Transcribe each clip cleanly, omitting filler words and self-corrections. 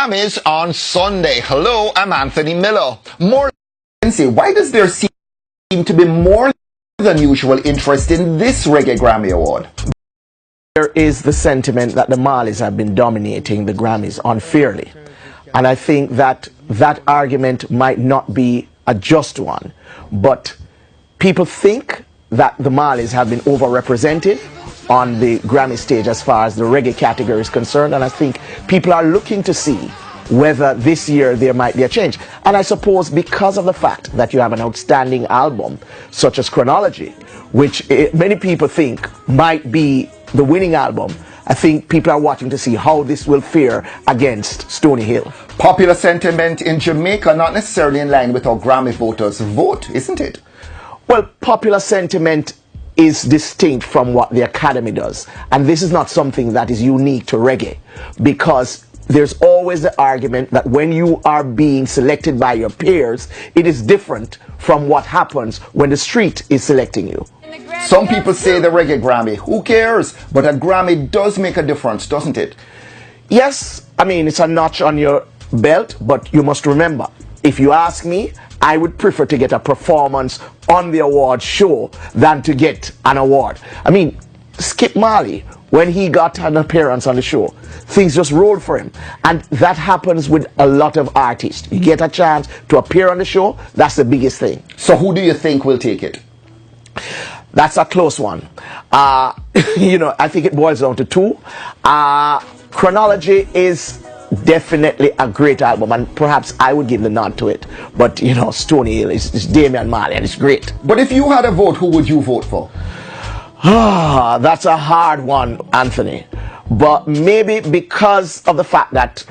Grammys on Sunday. Hello, I'm Anthony Miller. Why does there seem to be more than usual interest in this Reggae Grammy Award? There is the sentiment that the Marleys have been dominating the Grammys unfairly. And I think that that argument might not be a just one. But people think that the Marleys have been overrepresented on the Grammy stage as far as the reggae category is concerned, and I think people are looking to see whether this year there might be a change. And I suppose because of the fact that you have an outstanding album such as Chronology, which many people think might be the winning album, I think people are watching to see how this will fare against Stony Hill. Popular sentiment in Jamaica not necessarily in line with how Grammy voters vote, isn't it? Well, popular sentiment is distinct from what the Academy does. And this is not something that is unique to reggae, because there's always the argument that when you are being selected by your peers, it is different from what happens when the street is selecting you. Some people say the Reggae Grammy, who cares? But a Grammy does make a difference, doesn't it? Yes, I mean, it's a notch on your belt, but you must remember, if you ask me, I would prefer to get a performance on the award show than to get an award. I mean, Skip Marley, when he got an appearance on the show, things just rolled for him. And that happens with a lot of artists. You get a chance to appear on the show, that's the biggest thing. So who do you think will take it? That's a close one. You know, I think it boils down to two. Chronology is definitely a great album, and perhaps I would give the nod to it. But, you know, Stony Hill is Damian Marley, and it's great. But if you had a vote, who would you vote for? That's a hard one, Anthony. But maybe because of the fact that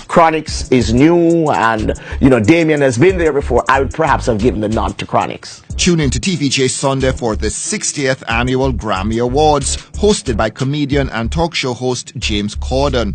Chronix is new and, you know, Damien has been there before, I would perhaps have given the nod to Chronix. Tune in to TVJ Sunday for the 60th Annual Grammy Awards, hosted by comedian and talk show host James Corden.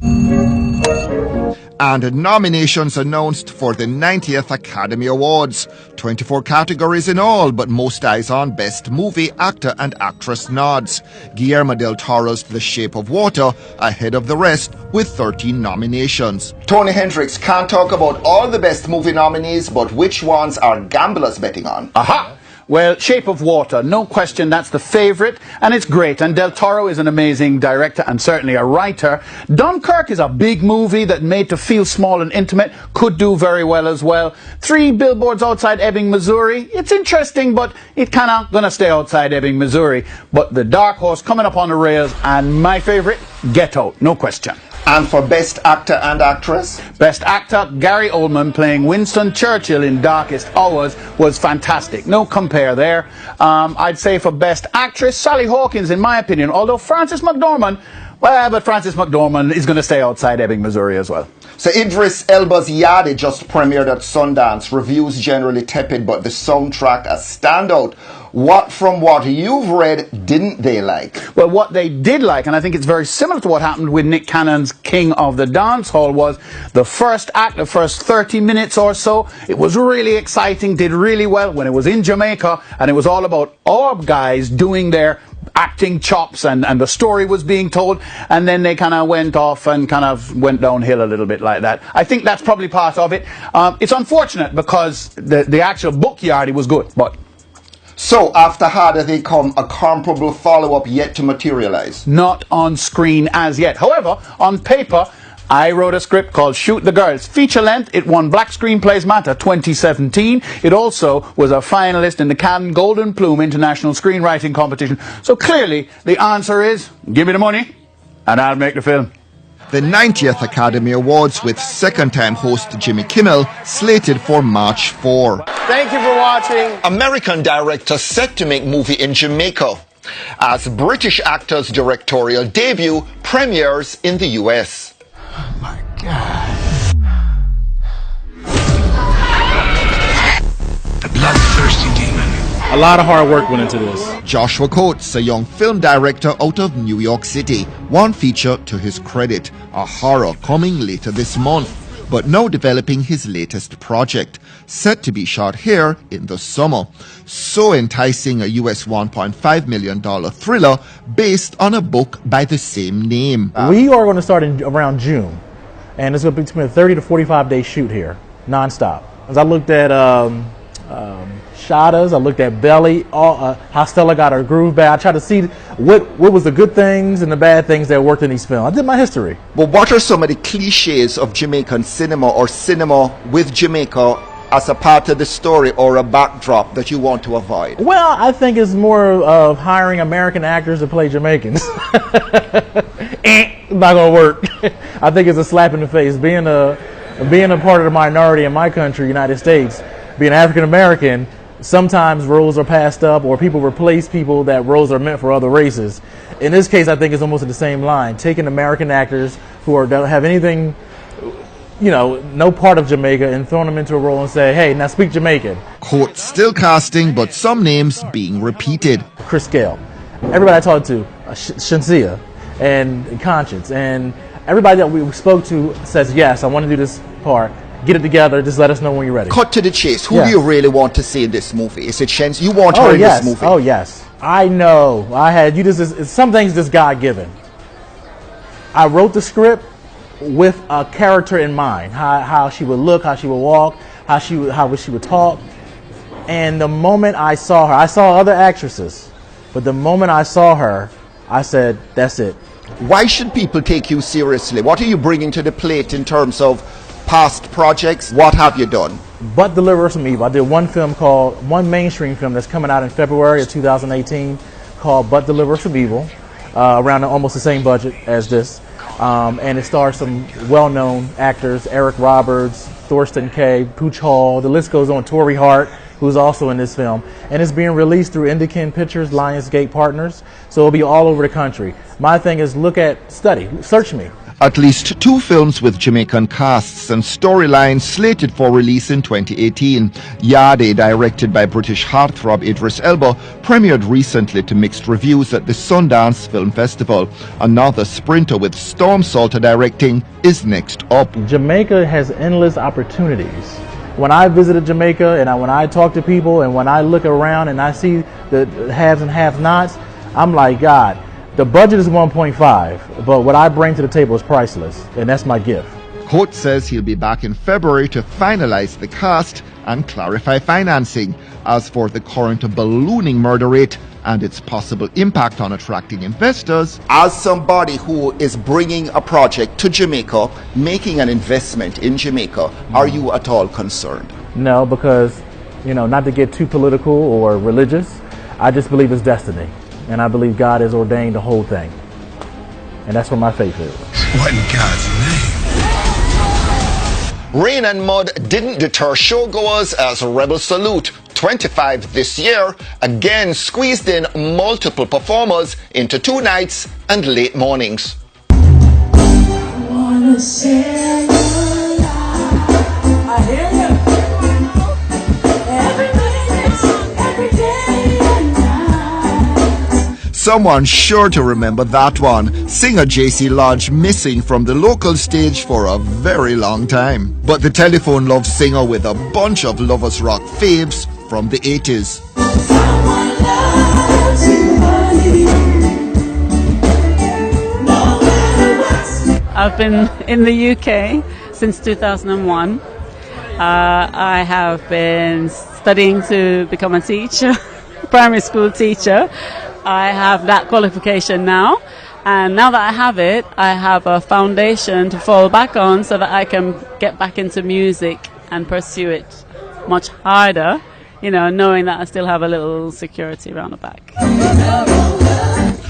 And nominations announced for the 90th Academy Awards. 24 categories in all, but most eyes on Best Movie, Actor and Actress nods. Guillermo del Toro's The Shape of Water ahead of the rest with 13 nominations. Tony Hendricks can't talk about all the Best Movie nominees, but which ones are gamblers betting on? Aha! Well, Shape of Water, no question, that's the favorite, and it's great. And Del Toro is an amazing director and certainly a writer. Dunkirk is a big movie that made to feel small and intimate, could do very well as well. 3 Billboards Outside Ebbing, Missouri. It's interesting, but it kind of gonna stay outside Ebbing, Missouri. But the dark horse coming up on the rails, and my favorite, Get Out, no question. And for Best Actor and Actress? Best Actor, Gary Oldman playing Winston Churchill in Darkest Hours was fantastic. No compare there. I'd say for Best Actress, Sally Hawkins, in my opinion, although Frances McDormand, well, but Frances McDormand is going to stay outside Ebbing, Missouri as well. So Idris Elba's Yadi just premiered at Sundance. Reviews generally tepid, but the soundtrack a standout. What from what you've read didn't they like? Well, what they did like, and I think it's very similar to what happened with Nick Cannon's King of the Dance Hall, was the first act, the first 30 minutes or so. It was really exciting, did really well when it was in Jamaica, and it was all about our guys doing their acting chops, and the story was being told, and then they kind of went off and kind of went downhill a little bit like that. I think that's probably part of it. It's unfortunate because the actual book Yardie was good, but... So, after Harder They Come, a comparable follow-up yet to materialize? Not on screen as yet. However, on paper, I wrote a script called Shoot the Girls. Feature length, it won Black Screenplays Matter 2017. It also was a finalist in the Cannes Golden Plume International Screenwriting Competition. So clearly, the answer is, give me the money, and I'll make the film. The 90th Academy Awards with second-time host Jimmy Kimmel slated for March 4. Thank you for watching. American director set to make movie in Jamaica as British actor's directorial debut premieres in the US. Oh my God. The bloodthirsty demon. A lot of hard work went into this. Joshua Coates, a young film director out of New York City, one feature to his credit, a horror coming later this month, but now developing his latest project, set to be shot here in the summer. So enticing, a US $1.5 million thriller based on a book by the same name. We are going to start in around June. and it's going to be between a 30 to 45-day shoot here, nonstop. As I looked at Shadas, I looked at Belly, how Stella got her groove back. I tried to see what was the good things and the bad things that worked in these films. I did my history. But what are some of the cliches of Jamaican cinema or cinema with Jamaica as a part of the story or a backdrop that you want to avoid? Well, I think it's more of hiring American actors to play Jamaicans. Not gonna work. I think it's a slap in the face. Being a part of the minority in my country, United States, being African American, sometimes roles are passed up or people replace people that roles are meant for other races. In this case, I think it's almost the same line. Taking American actors who don't have anything, no part of Jamaica, and throwing them into a role and say, hey, now speak Jamaican. Quote, still casting, but some names being repeated. Chris Gale. Everybody I talked to, Shansia and Conscience, and everybody that we spoke to says, yes, I want to do this part. Get it together. Just let us know when you're ready. Cut to the chase. Who do you really want to see in this movie? Is it Shens? You want her in this movie? Oh, yes. I know. Some things just God-given. I wrote the script with a character in mind. How she would look, how she would walk, how she would talk. And the moment I saw her, I saw other actresses, but the moment I saw her, I said, that's it. Why should people take you seriously? What are you bringing to the plate in terms of past projects? What have you done? But Deliver Us from Evil. I did one mainstream film that's coming out in February of 2018 called But Deliver Us from Evil, around almost the same budget as this. And it stars some well-known actors, Eric Roberts, Thorsten Kaye, Pooch Hall, the list goes on, Torrey Hart, who's also in this film. And it's being released through Indican Pictures, Lionsgate Partners, so it'll be all over the country. My thing is search me. At least 2 films with Jamaican casts and storylines slated for release in 2018. Yade, directed by British heartthrob Idris Elba, premiered recently to mixed reviews at the Sundance Film Festival. Another sprinter with Storm Salter directing is next up. Jamaica has endless opportunities. When I visited Jamaica and when I talk to people and when I look around and I see the haves and have-nots, I'm like, God, the budget is 1.5, but what I bring to the table is priceless, and that's my gift. Coates says he'll be back in February to finalize the cast and clarify financing. As for the current ballooning murder rate and its possible impact on attracting investors, as somebody who is bringing a project to Jamaica, making an investment in Jamaica, are you at all concerned? No, because, not to get too political or religious, I just believe it's destiny. And I believe God has ordained the whole thing. And that's where my faith is. What in God's name? Rain and mud didn't deter showgoers as Rebel Salute 25 this year again squeezed in multiple performers into 2 nights and late mornings. I hear you. Every day and night. someone's sure to remember that one. Singer JC Lodge missing from the local stage for a very long time. But the telephone love singer with a bunch of lovers rock faves from the 80s. Someone loves you, honey. No matter what. I've been in the UK since 2001. I have been studying to become a teacher, primary school teacher. I have that qualification now, and now that I have it, I have a foundation to fall back on so that I can get back into music and pursue it much harder, you know, knowing that I still have a little security around the back.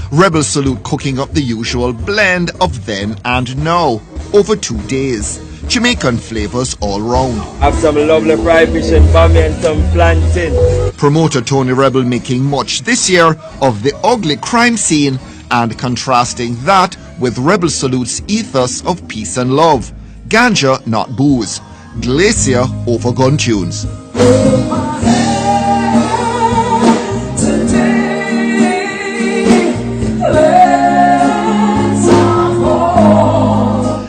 Rebel Salute cooking up the usual blend of then and now over 2 days. Jamaican flavors all round. Have some lovely fried fish and bammy and some plantain. Promoter Tony Rebel making much this year of the ugly crime scene and contrasting that with Rebel Salute's ethos of peace and love. Ganja, not booze. Glacier over gun tunes.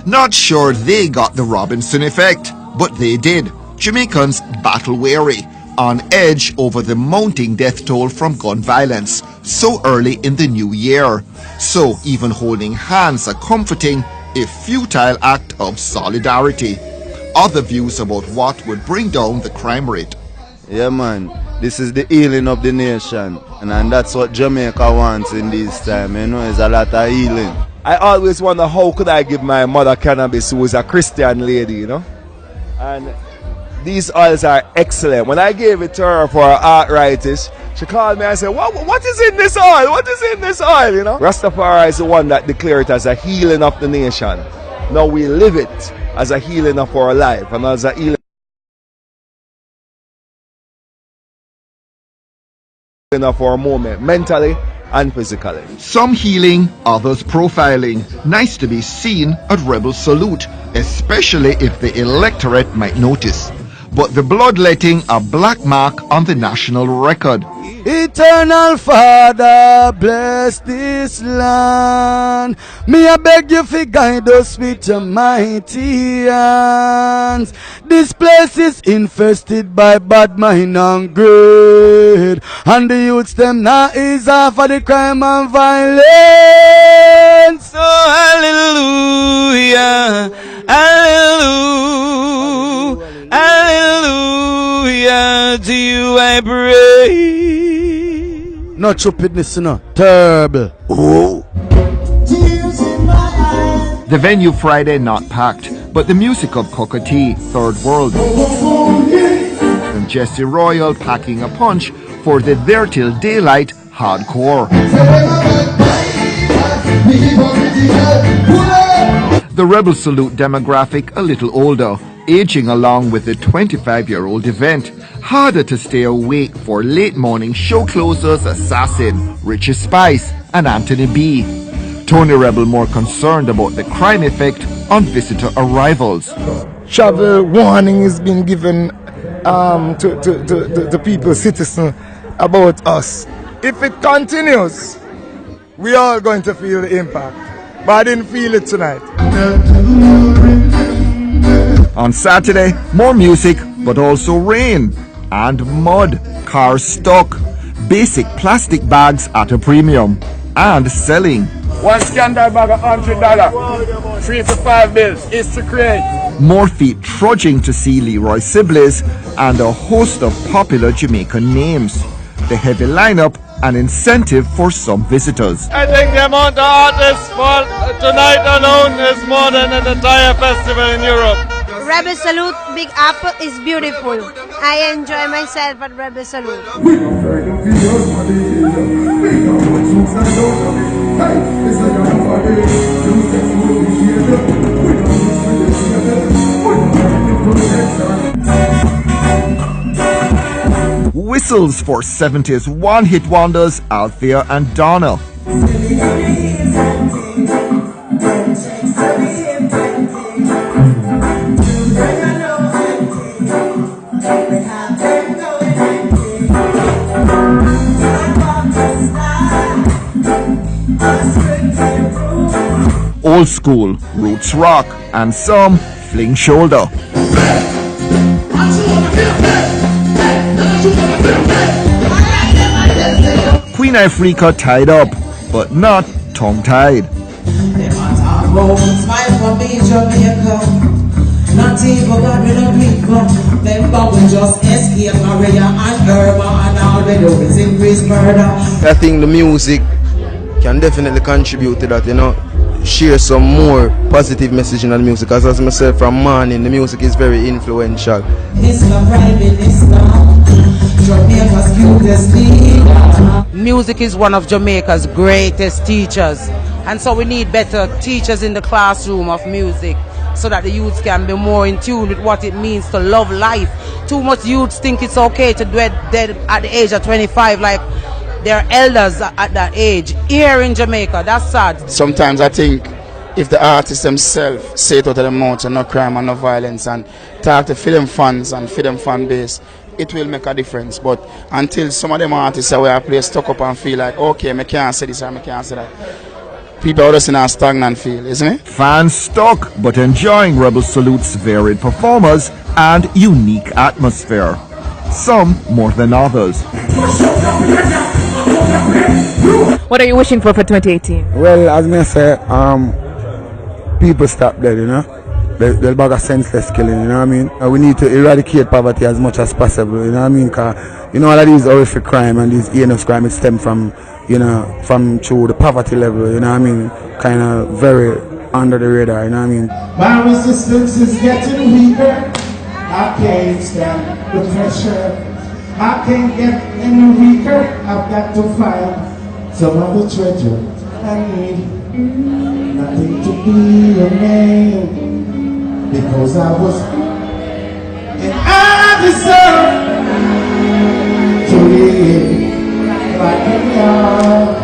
Not sure they got the Robinson effect, but they did. Jamaicans battle weary, on edge over the mounting death toll from gun violence so early in the new year. So even holding hands are comforting a futile act of solidarity. Other views about what would bring down the crime rate. Yeah, man. This is the healing of the nation. And that's what Jamaica wants in this time, you know, it's a lot of healing. I always wonder how could I give my mother cannabis who is a Christian lady, you know? And these oils are excellent. When I gave it to her for her arthritis, she called me and said, what is in this oil? What is in this oil, you know? Rastafari is the one that declared it as a healing of the nation. Now we live it as a healing of our life and as a healing of our moment, mentally and physically. Some healing, others profiling. Nice to be seen at Rebel Salute, especially if the electorate might notice. But the bloodletting a black mark on the national record. Eternal Father, bless this land. Me I beg you to guide us with your mighty hands. This place is infested by bad mind and greed, and the youths them now is off for the crime and violence. Oh, hallelujah, hallelujah, hallelujah, to you I pray. No stupidness, no. Terrible. Oh. The venue Friday not packed, but the music of Cockatee, Third World, and Jesse Royal packing a punch for the There Till Daylight hardcore. The Rebel Salute demographic a little older, aging along with the 25-year-old event. Harder to stay awake for late morning show closers Assassin, Richie Spice and Anthony B. Tony Rebel more concerned about the crime effect on visitor arrivals. Travel warning has been given to people, citizens, about us. If it continues, we are going to feel the impact. But I didn't feel it tonight. On Saturday, more music, but also rain and mud, cars stuck, basic plastic bags at a premium, and selling. One scandal bag of $100, 3 to 5 bills, is to create. More feet trudging to see Leroy Sibbles and a host of popular Jamaican names. The heavy lineup, an incentive for some visitors. I think the amount of artists for tonight alone is more than an entire festival in Europe. Rebel Salute, Big Apple is beautiful. I enjoy myself at Rebel Salute. Whistles for 70s one-hit wonders Althea and Donna. Old school, roots rock, and some fling shoulder. Queen Africa tied up, but not tongue-tied. I think the music can definitely contribute to that, you know, share some more positive message in the music, because as myself from morning, the music is very influential. Music is one of Jamaica's greatest teachers, and so we need better teachers in the classroom of music so that the youths can be more in tune with what it means to love life. Too much youths think it's okay to do it dead at the age of 25 like their elders at that age. Here in Jamaica, that's sad. Sometimes I think if the artists themselves say it out of their mouth, no crime and no violence, and talk to film fans and film fan base, it will make a difference. But until some of them artists are where I play stuck up and feel like, okay, I can't say this or I can't say that, people are just in a stagnant feel, isn't it? Fans stuck, but enjoying Rebel Salute's varied performers and unique atmosphere. Some more than others. What are you wishing for 2018? Well, as I say, people stop that, you know. The bag of senseless killing, you know what I mean? We need to eradicate poverty as much as possible, you know what I mean? Because, you know, all of these horrific crime and these heinous crime, it stem from, you know, from through the poverty level, you know what I mean? Kind of very under the radar, you know what I mean? My resistance is getting weaker. I can't stand the pressure. I can't get any weaker. I've got to find some other treasure. I need nothing to be remain. Because I was and I deserve to live like a young.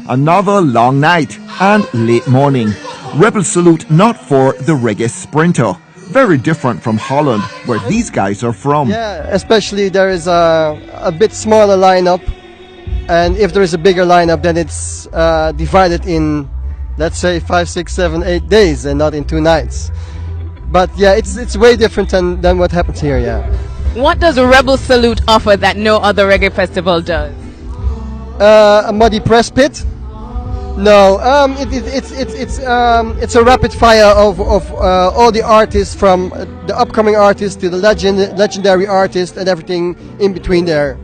Another long night and late morning. Rebel salute not for the reggae sprinter. Very different from Holland, where these guys are from. Yeah, especially there is a bit smaller lineup. And if there is a bigger lineup, then it's divided in, let's say, 5, 6, 7, 8 days and not in 2 nights. But yeah, it's way different than what happens here, yeah. What does Rebel Salute offer that no other reggae festival does? A muddy press pit? No, it's a rapid fire of all the artists, from the upcoming artists to the legendary artists and everything in between there,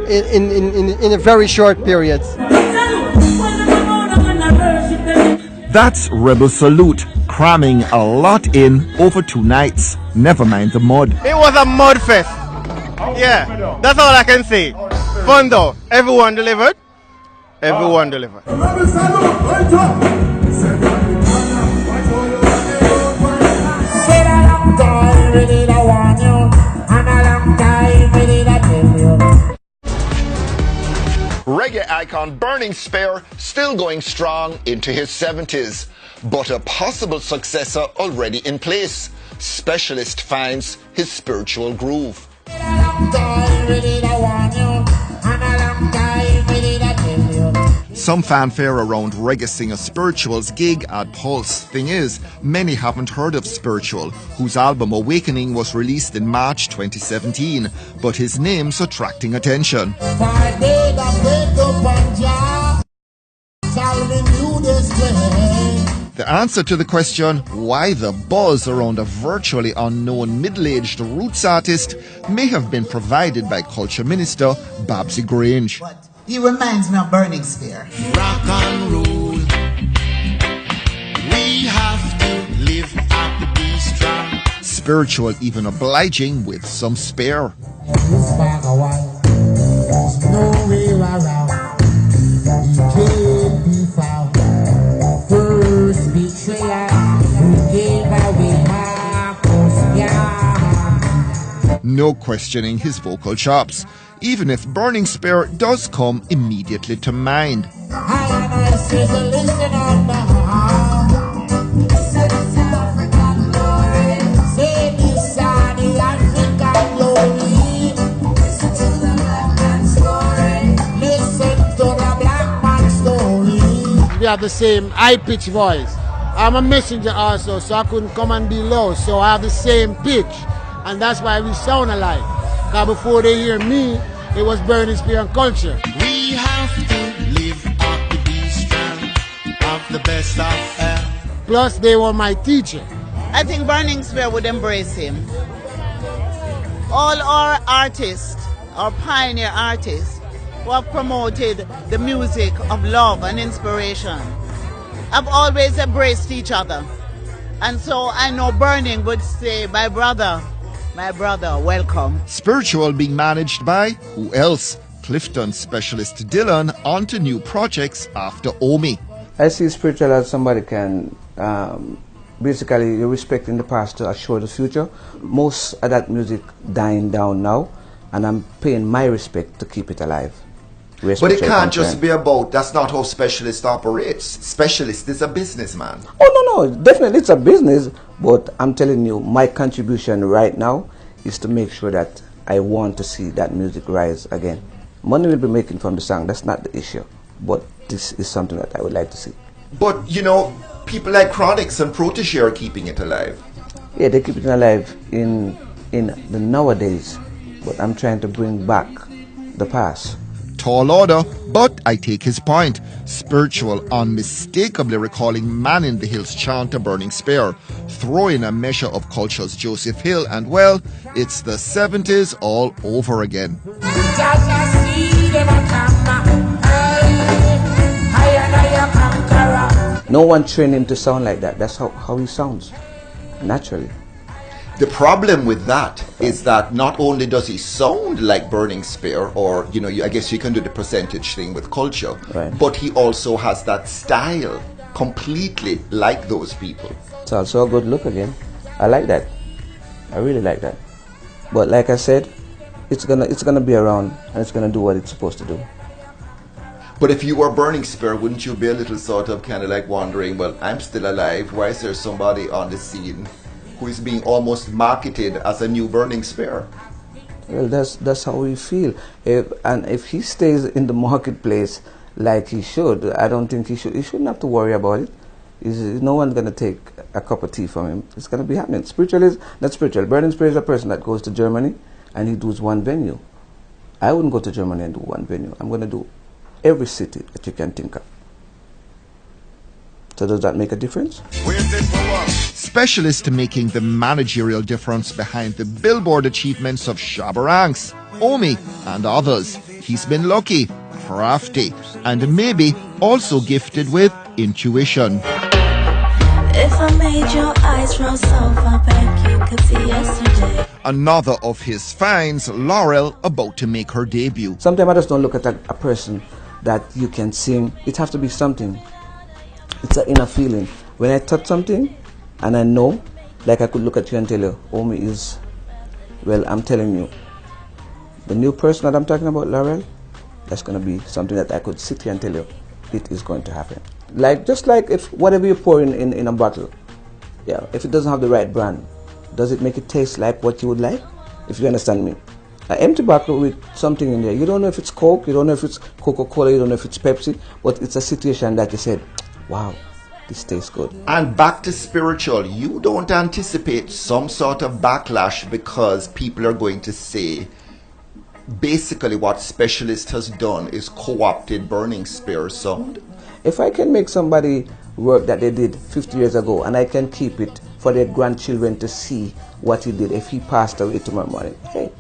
in a very short period. That's Rebel Salute, cramming a lot in over 2 nights. Never mind the mud. It was a mud fest. Yeah, that's all I can say. Fun though. Everyone delivered. Everyone delivered. Reggae icon Burning Spear still going strong into his 70s, but a possible successor already in place. Specialist finds his spiritual groove. Some fanfare around reggae singer Spiritual's gig at Pulse. Thing is, many haven't heard of Spiritual, whose album Awakening was released in March 2017, but his name's attracting attention. The answer to the question, why the buzz around a virtually unknown middle-aged roots artist, may have been provided by Culture Minister Babsy Grange. He reminds me of Burning Spear. Rock and roll. We have to live and be strong. Spiritual even obliging with some spare. No questioning his vocal chops, even if Burning Spear does come immediately to mind. We have the same high-pitched voice. I'm a messenger also, so I couldn't come and be low, so I have the same pitch. And that's why we sound alike. Because before they hear me, it was Burning Spear and Culture. We have to live up to be strong, of the best of health. Plus, they were my teacher. I think Burning Spear would embrace him. All our artists, our pioneer artists, who have promoted the music of love and inspiration, have always embraced each other. And so I know Burning would say, my brother, welcome. Spiritual being managed by, who else? Clifton specialist Dylan onto new projects after Omi. I see Spiritual as somebody can, basically you're respecting the past to assure the future. Most of that music dying down now, and I'm paying my respect to keep it alive. But it can't just be about, that's not how Specialist operates. Specialist is a businessman. Oh, no, definitely it's a business, but I'm telling you, my contribution right now is to make sure that I want to see that music rise again. Money will be making from the song, that's not the issue, but this is something that I would like to see. But, you know, people like Chronix and Protégé are keeping it alive. Yeah, they keep it alive in the nowadays, but I'm trying to bring back the past. Tall order, but I take his point. Spiritual unmistakably recalling Man in the Hills chant a burning spear, throw in a measure of Culture's Joseph Hill, and well, it's the 70s all over again. No one trained him to sound like that. That's how he sounds, naturally. The problem with that is that not only does he sound like Burning Spear, or, I guess you can do the percentage thing with Culture, right, but he also has that style completely like those people. It's also a good look again. I like that. I really like that. But like I said, it's gonna be around, and it's gonna do what it's supposed to do. But if you were Burning Spear, wouldn't you be a little sort of kind of like wondering, well, I'm still alive, why is there somebody on the scene who is being almost marketed as a new Burning Spear? Well, that's how we feel. If he stays in the marketplace like he should, I don't think he shouldn't have to worry about it. No one's going to take a cup of tea from him. It's going to be happening. Spiritual is not spiritual. Burning Spear is a person that goes to Germany and he does one venue. I wouldn't go to Germany and do one venue. I'm going to do every city that you can think of. So does that make a difference? Specialist making the managerial difference behind the billboard achievements of Shabba Ranks, Omi, and others. He's been lucky, crafty, and maybe also gifted with intuition. If I made your eyes roll so far back, you could see yesterday. Another of his finds, Laurel, about to make her debut. Sometimes I just don't look at a person that you can sing. It has to be something. It's an inner feeling. When I touch something and I know, like I could look at you and tell you, Omi is, well, I'm telling you, the new person that I'm talking about, Laurel, that's going to be something that I could sit here and tell you, it is going to happen. Just like if whatever you pour in a bottle, yeah, if it doesn't have the right brand, does it make it taste like what you would like? If you understand me. An empty bottle with something in there, you don't know if it's Coke, you don't know if it's Coca-Cola, you don't know if it's Pepsi, but it's a situation that you said, wow, this tastes good. And back to spiritual, you don't anticipate some sort of backlash because people are going to say basically what Specialist has done is co-opted Burning Spear sound? If I can make somebody work that they did 50 years ago and I can keep it for their grandchildren to see what he did if he passed away tomorrow morning, hey.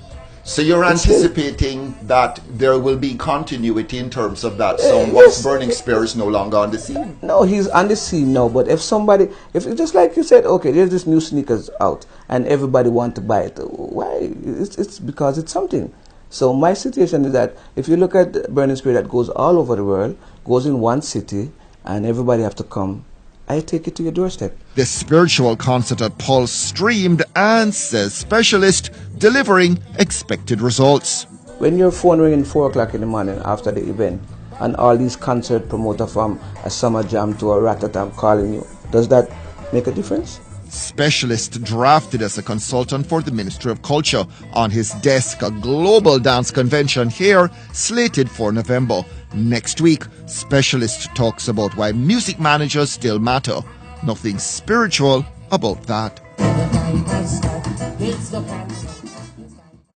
So you're anticipating that there will be continuity in terms of that sound once Burning Spear is no longer on the scene? No, he's on the scene now, but if just like you said, okay, there's this new sneakers out and everybody want to buy it, why? It's because it's something. So my situation is that if you look at Burning Spear that goes all over the world, goes in one city, and everybody have to come, I take it to your doorstep. The spiritual concert at Pulse streamed and, says Specialist, delivering expected results. When your phone ringing 4 o'clock in the morning after the event, and all these concert promoters from a Summer Jam to a Ratatam calling you, does that make a difference? Specialist drafted as a consultant for the Ministry of Culture. On his desk, a global dance convention here, slated for November. Next week, Specialist talks about why music managers still matter. Nothing spiritual about that.